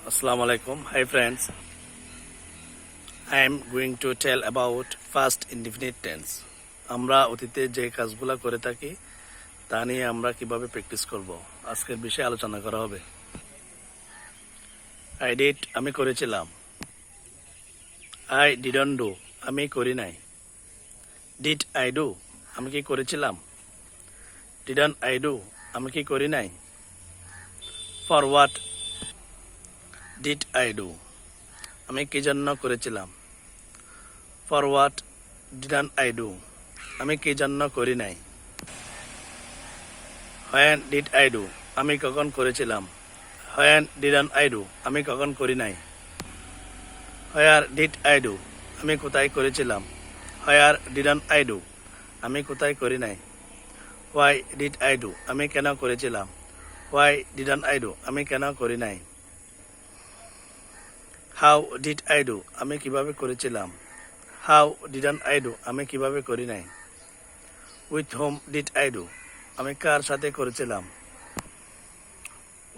Assalamu alaikum. Hi friends. I am going to tell about past indefinite tense. আমরা অতীতে যে কাজগুলো করে থাকি তা নিয়ে আমরা কিভাবে প্র্যাকটিস করব আজকের বিষয়ে আলোচনা করা হবে। I did আমি করেছিলাম। I didn't do আমি করি নাই। Did I do আমি কি করেছিলাম? Didn't I do আমি কি করি নাই? For what did I do আমি কি জন্য করেছিলাম? For what didn't I do আমি কি জন্য করি নাই? When did I do আমি কখন করেছিলাম? When didn't I do আমি কখন করি নাই? Where did I do আমি কোথায় করেছিলাম? Where didn't I do আমি কোথায় করি নাই? Why did I do আমি কেন করেছিলাম? Why didn't I do আমি কেন করি নাই? How did I do আমি কিভাবে করেছিলাম? How didn't I do আমি কিভাবে করি নাই? With whom did I do আমি কার সাথে করেছিলাম?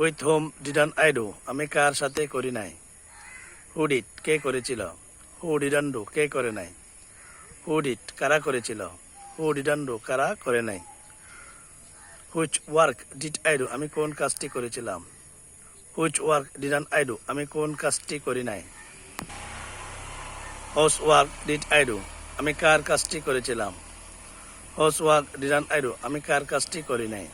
With whom didn't I do আমি কার সাথে করি নাই? Who did কে করেছিল? Who didn't do কে করে নাই? Who did কারা করেছিল? Who didn't do কারা করে নাই? Which work did I do আমি কোন কাজটি করেছিলাম? Which work didn't I do আমি কোন কাজটি করি নাই? Whose work did I do আমি কার কাজটি করেছিলাম? Whose work didn't I do আমি কার কাজটি করি নাই?